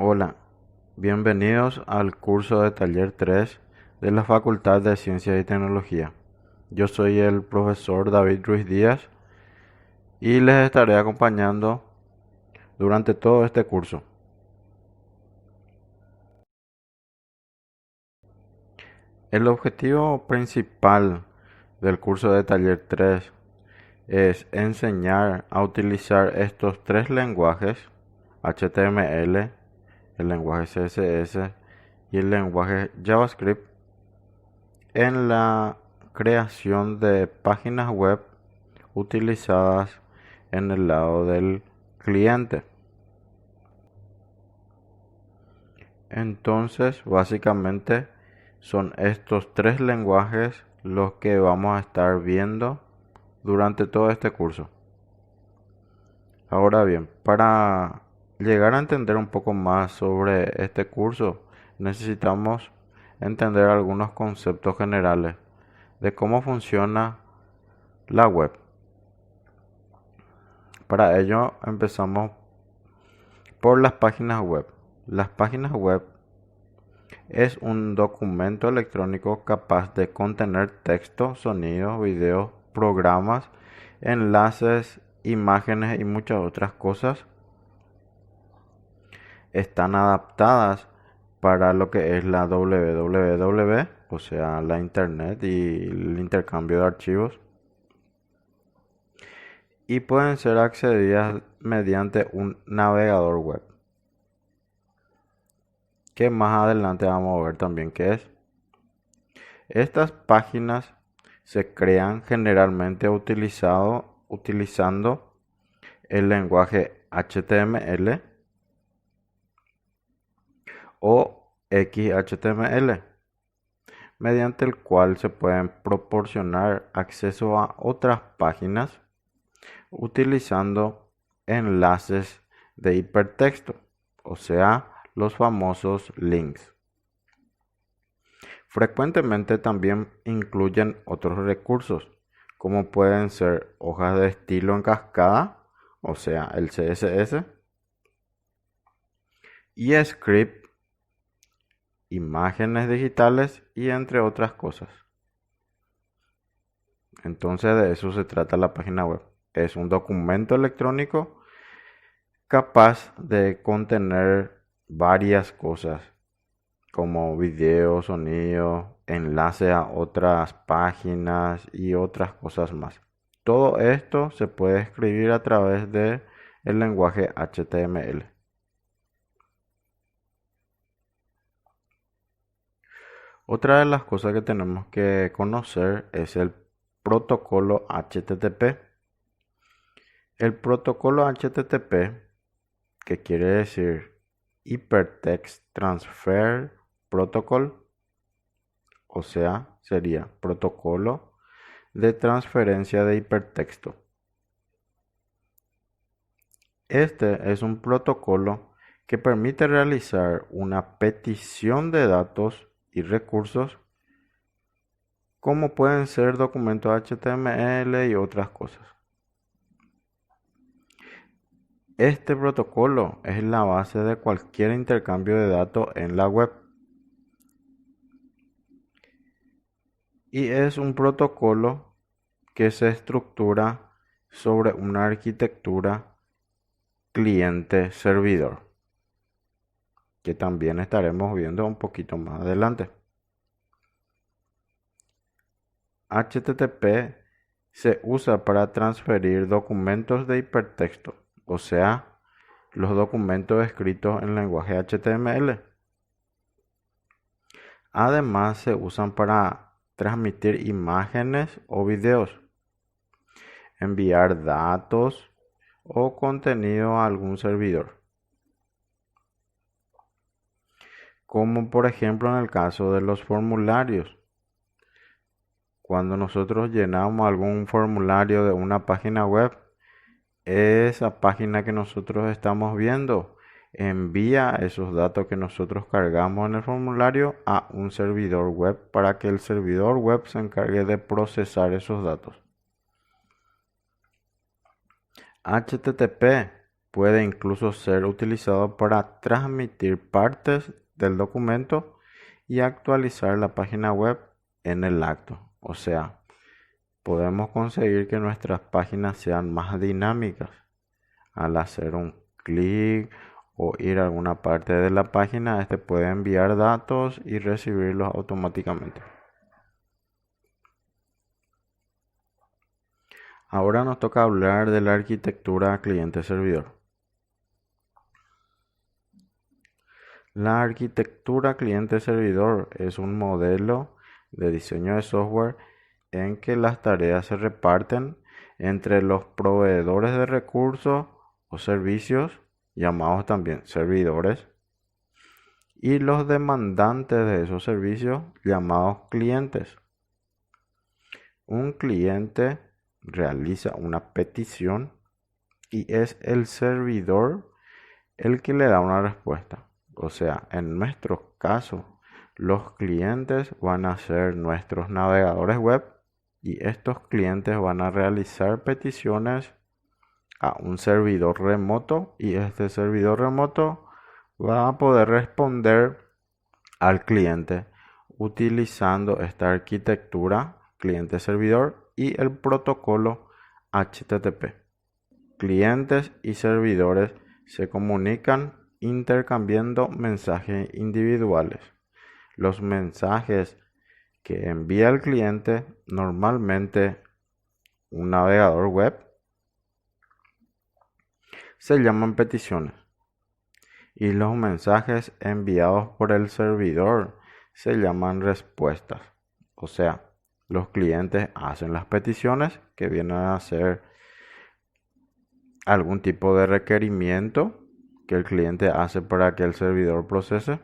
Hola, bienvenidos al curso de Taller 3 de la Facultad de Ciencias y Tecnología. Yo soy el profesor David Ruiz Díaz y les estaré acompañando durante todo este curso. El objetivo principal del curso de Taller 3 es enseñar a utilizar estos tres lenguajes, HTML, el lenguaje CSS y el lenguaje JavaScript, en la creación de páginas web utilizadas en el lado del cliente. Entonces, básicamente son estos tres lenguajes los que vamos a estar viendo durante todo este curso. Ahora bien, para llegar a entender un poco más sobre este curso, necesitamos entender algunos conceptos generales de cómo funciona la web. Para ello empezamos por las páginas web. Las páginas web es un documento electrónico capaz de contener texto, sonidos, videos, programas, enlaces, imágenes y muchas otras cosas. Están adaptadas para lo que es la www, o sea, la internet y el intercambio de archivos. Y pueden ser accedidas mediante un navegador web, que más adelante vamos a ver también qué es. Estas páginas se crean generalmente utilizando el lenguaje HTML o XHTML, mediante el cual se pueden proporcionar acceso a otras páginas utilizando enlaces de hipertexto, o sea, los famosos links. Frecuentemente también incluyen otros recursos, como pueden ser hojas de estilo en cascada, o sea, el CSS, y script, imágenes digitales y entre otras cosas. Entonces de eso se trata la página web. Es un documento electrónico capaz de contener varias cosas como video, sonido, enlace a otras páginas y otras cosas más. Todo esto se puede escribir a través de el lenguaje HTML. Otra de las cosas que tenemos que conocer es el protocolo HTTP. El protocolo HTTP, que quiere decir Hypertext Transfer Protocol, o sea, sería protocolo de transferencia de hipertexto. Este es un protocolo que permite realizar una petición de datos y recursos como pueden ser documentos HTML y otras cosas. Este protocolo es la base de cualquier intercambio de datos en la web y es un protocolo que se estructura sobre una arquitectura cliente-servidor, que también estaremos viendo un poquito más adelante. HTTP se usa para transferir documentos de hipertexto, o sea, los documentos escritos en lenguaje HTML. Además, se usan para transmitir imágenes o videos, enviar datos o contenido a algún servidor, como por ejemplo en el caso de los formularios. Cuando nosotros llenamos algún formulario de una página web, esa página que nosotros estamos viendo envía esos datos que nosotros cargamos en el formulario a un servidor web para que el servidor web se encargue de procesar esos datos. HTTP puede incluso ser utilizado para transmitir partes del documento y actualizar la página web en el acto. O sea, podemos conseguir que nuestras páginas sean más dinámicas. Al hacer un clic o ir a alguna parte de la página, este puede enviar datos y recibirlos automáticamente. Ahora nos toca hablar de la arquitectura cliente-servidor. La arquitectura cliente-servidor es un modelo de diseño de software en que las tareas se reparten entre los proveedores de recursos o servicios, llamados también servidores, y los demandantes de esos servicios, llamados clientes. Un cliente realiza una petición y es el servidor el que le da una respuesta. O sea, en nuestro caso, los clientes van a ser nuestros navegadores web y estos clientes van a realizar peticiones a un servidor remoto y este servidor remoto va a poder responder al cliente utilizando esta arquitectura cliente-servidor y el protocolo HTTP. Clientes y servidores se comunican intercambiando mensajes individuales. Los mensajes que envía el cliente, normalmente un navegador web, se llaman peticiones. Y los mensajes enviados por el servidor se llaman respuestas. O sea, los clientes hacen las peticiones que vienen a ser algún tipo de requerimiento que el cliente hace para que el servidor procese.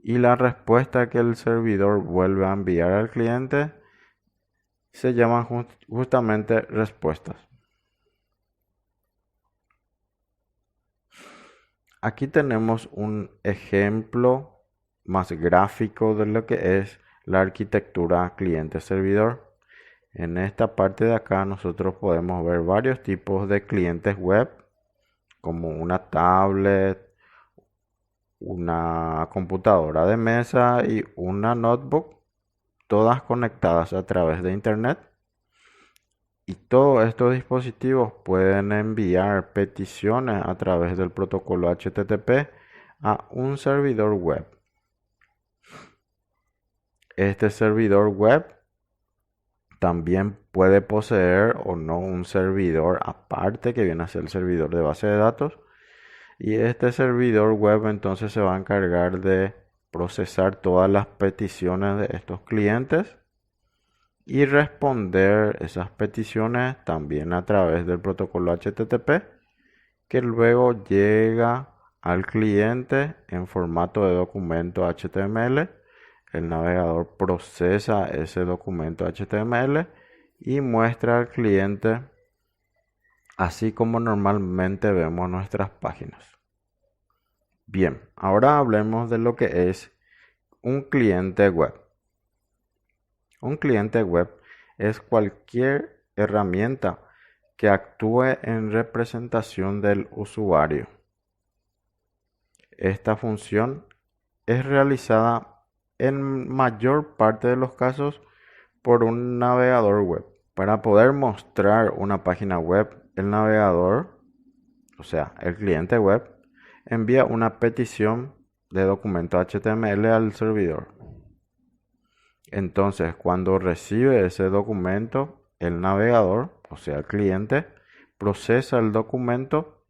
Y la respuesta que el servidor vuelve a enviar al cliente se llaman justamente respuestas. Aquí tenemos un ejemplo más gráfico de lo que es la arquitectura cliente-servidor. En esta parte de acá nosotros podemos ver varios tipos de clientes web, como una tablet, una computadora de mesa y una notebook, todas conectadas a través de internet. Y todos estos dispositivos pueden enviar peticiones a través del protocolo HTTP a un servidor web. Este servidor web también puede poseer o no un servidor aparte que viene a ser el servidor de base de datos. Y este servidor web entonces se va a encargar de procesar todas las peticiones de estos clientes y responder esas peticiones también a través del protocolo HTTP, que luego llega al cliente en formato de documento HTML. El navegador procesa ese documento HTML y muestra al cliente así como normalmente vemos nuestras páginas. Bien, ahora hablemos de lo que es un cliente web. Un cliente web es cualquier herramienta que actúe en representación del usuario. Esta función es realizada en mayor parte de los casos por un navegador web. Para poder mostrar una página web, el navegador, o sea, el cliente web, envía una petición de documento HTML al servidor. Entonces, cuando recibe ese documento, el navegador, o sea, el cliente, procesa el documento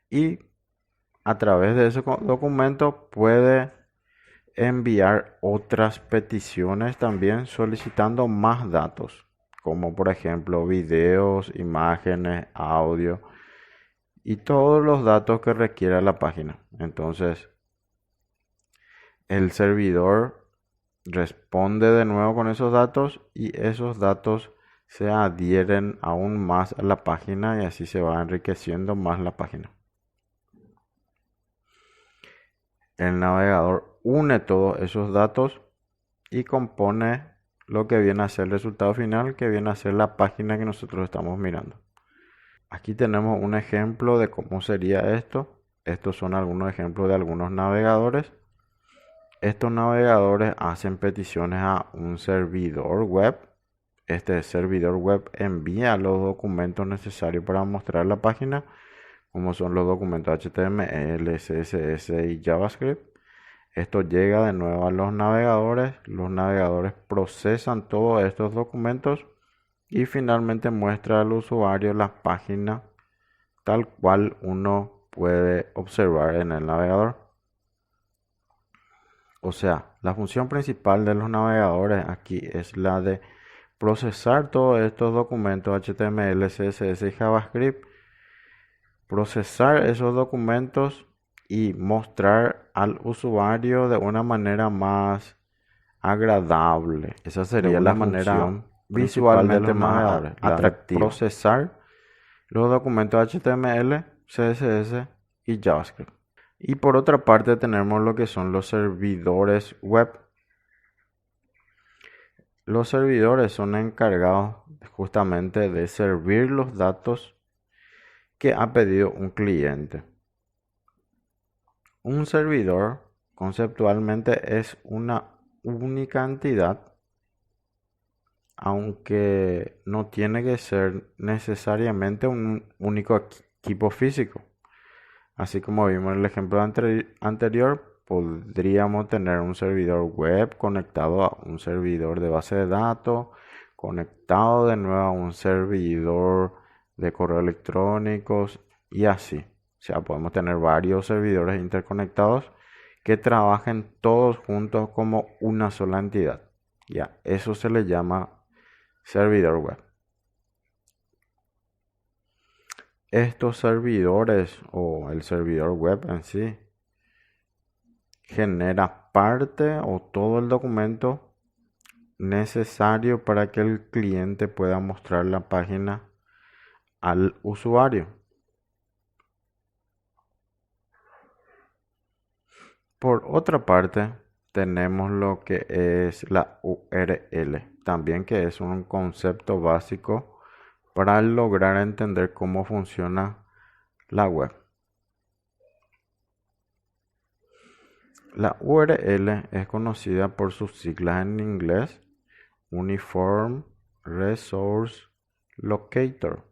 y a través de ese documento puede enviar otras peticiones también solicitando más datos, como por ejemplo videos, imágenes, audio y todos los datos que requiera la página. Entonces, el servidor responde de nuevo con esos datos y esos datos se adhieren aún más a la página y así se va enriqueciendo más la página. El navegador une todos esos datos y compone lo que viene a ser el resultado final, que viene a ser la página que nosotros estamos mirando. Aquí tenemos un ejemplo de cómo sería esto. Estos son algunos ejemplos de algunos navegadores. Estos navegadores hacen peticiones a un servidor web. Este servidor web envía los documentos necesarios para mostrar la página, como son los documentos HTML, CSS y JavaScript. Esto llega de nuevo a los navegadores procesan todos estos documentos y finalmente muestra al usuario la página tal cual uno puede observar en el navegador. O sea, la función principal de los navegadores aquí es la de procesar todos estos documentos HTML, CSS y JavaScript, procesar esos documentos y mostrar al usuario de una manera más agradable. Esa sería la función visualmente más atractiva. Procesar los documentos HTML, CSS y JavaScript. Y por otra parte tenemos lo que son los servidores web. Los servidores son encargados justamente de servir los datos que ha pedido un cliente. Un servidor conceptualmente es una única entidad, aunque no tiene que ser necesariamente un único equipo físico. Así como vimos en el ejemplo anterior, podríamos tener un servidor web conectado a un servidor de base de datos, conectado de nuevo a un servidor de correo electrónicos y así. O sea, podemos tener varios servidores interconectados que trabajen todos juntos como una sola entidad. Ya, eso se le llama servidor web. Estos servidores o el servidor web en sí genera parte o todo el documento necesario para que el cliente pueda mostrar la página al usuario. Por otra parte, tenemos lo que es la URL, también que es un concepto básico para lograr entender cómo funciona la web. La URL es conocida por sus siglas en inglés, Uniform Resource Locator,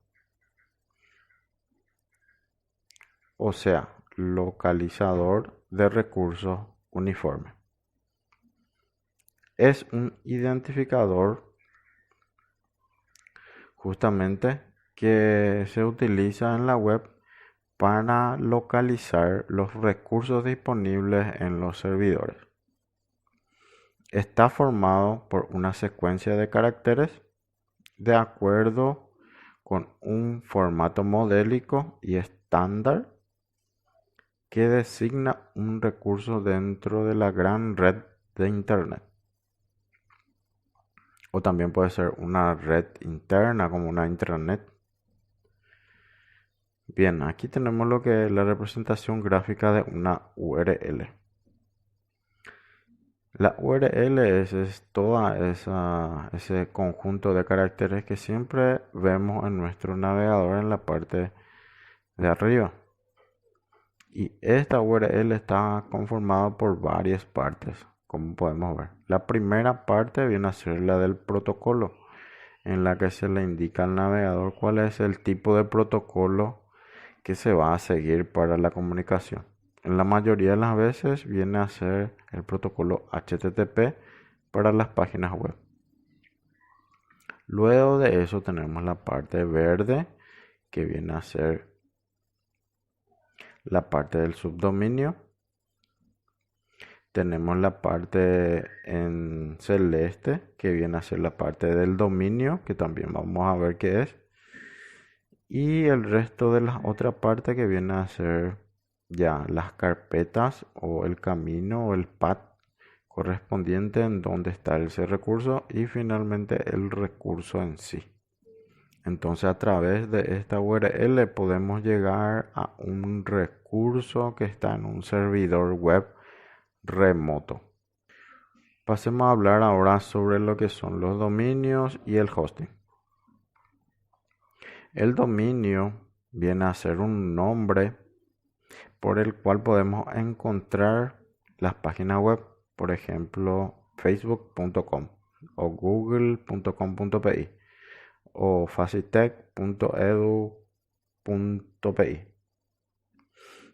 o sea, localizador de recursos uniforme. Es un identificador justamente que se utiliza en la web para localizar los recursos disponibles en los servidores. Está formado por una secuencia de caracteres de acuerdo con un formato modélico y estándar que designa un recurso dentro de la gran red de Internet. O también puede ser una red interna como una intranet. Bien, aquí tenemos lo que es la representación gráfica de una URL. La URL es toda ese conjunto de caracteres que siempre vemos en nuestro navegador en la parte de arriba. Y esta URL está conformada por varias partes, como podemos ver. La primera parte viene a ser la del protocolo, en la que se le indica al navegador cuál es el tipo de protocolo que se va a seguir para la comunicación. En la mayoría de las veces viene a ser el protocolo HTTP para las páginas web. Luego de eso tenemos la parte verde, que viene a ser la parte del subdominio. Tenemos la parte en celeste, que viene a ser la parte del dominio, que también vamos a ver qué es. Y el resto de la otra parte que viene a ser ya las carpetas o el camino o el path correspondiente en donde está ese recurso y finalmente el recurso en sí. Entonces a través de esta URL podemos llegar a un recurso que está en un servidor web remoto. Pasemos a hablar ahora sobre lo que son los dominios y el hosting. El dominio viene a ser un nombre por el cual podemos encontrar las páginas web, por ejemplo, facebook.com o google.com.pi o facitech.edu.pi.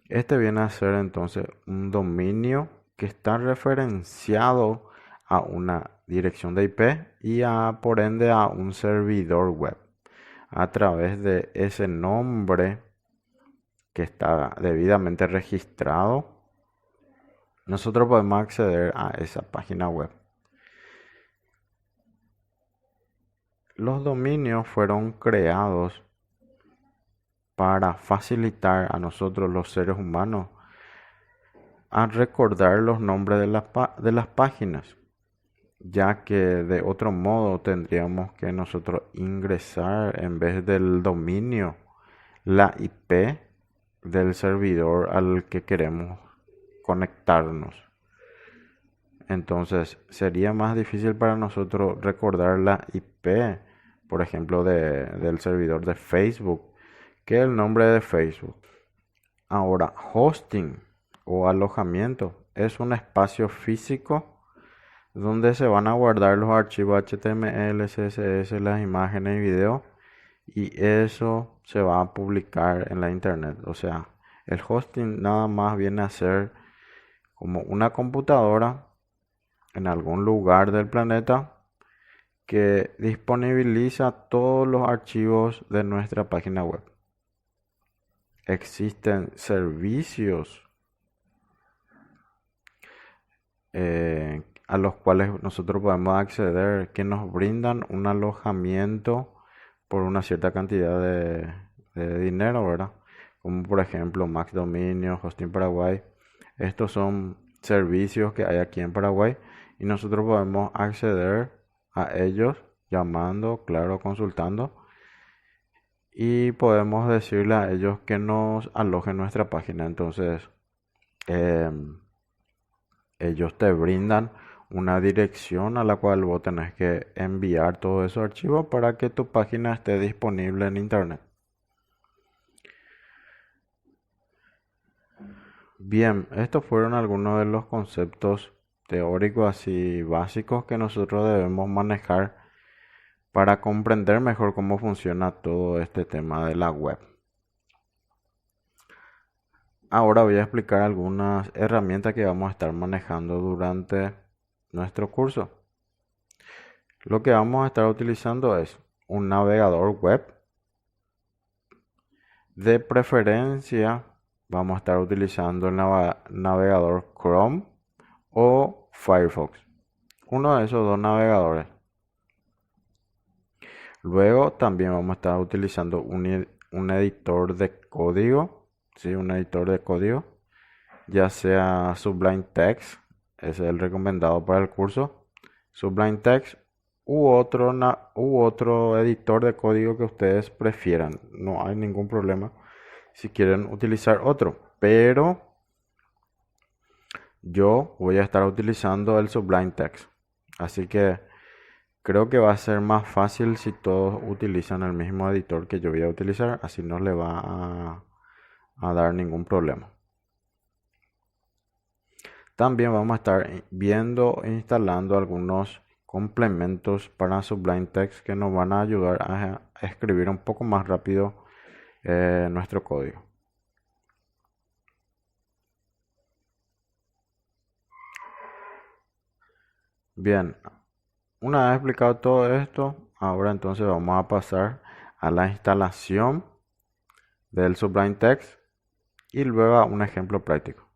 Este viene a ser entonces un dominio que está referenciado a una dirección de IP y por ende a un servidor web. A través de ese nombre que está debidamente registrado, nosotros podemos acceder a esa página web. Los dominios fueron creados para facilitar a nosotros los seres humanos a recordar los nombres de las páginas, ya que de otro modo tendríamos que nosotros ingresar en vez del dominio la IP del servidor al que queremos conectarnos. Entonces sería más difícil para nosotros recordar la IP, por ejemplo, del servidor de Facebook, que el nombre de Facebook. Ahora, hosting o alojamiento es un espacio físico donde se van a guardar los archivos HTML, CSS, las imágenes y videos, y eso se va a publicar en la internet. O sea, el hosting nada más viene a ser como una computadora en algún lugar del planeta que disponibiliza todos los archivos de nuestra página web. Existen servicios a los cuales nosotros podemos acceder que nos brindan un alojamiento por una cierta cantidad de dinero, ¿verdad? Como por ejemplo Max Dominio, Hosting Paraguay. Estos son servicios que hay aquí en Paraguay y nosotros podemos acceder a ellos llamando, claro, consultando, y podemos decirle a ellos que nos alojen nuestra página. Entonces, ellos te brindan una dirección a la cual vos tenés que enviar todos esos archivos para que tu página esté disponible en internet. Bien, estos fueron algunos de los conceptos teóricos así básicos que nosotros debemos manejar para comprender mejor cómo funciona todo este tema de la web. Ahora voy a explicar algunas herramientas que vamos a estar manejando durante nuestro curso. Lo que vamos a estar utilizando es un navegador web. De preferencia vamos a estar utilizando el navegador Chrome o Firefox. Uno de esos dos navegadores. Luego también vamos a estar utilizando un editor de código. ¿Sí? Un editor de código. Ya sea Sublime Text. Ese es el recomendado para el curso. Sublime Text u otro editor de código que ustedes prefieran. No hay ningún problema si quieren utilizar otro, pero yo voy a estar utilizando el Sublime Text, así que creo que va a ser más fácil si todos utilizan el mismo editor que yo voy a utilizar, así no le va a dar ningún problema. También vamos a estar viendo e instalando algunos complementos para Sublime Text que nos van a ayudar a escribir un poco más rápido nuestro código. Bien, una vez explicado todo esto, ahora entonces vamos a pasar a la instalación del Sublime Text y luego a un ejemplo práctico.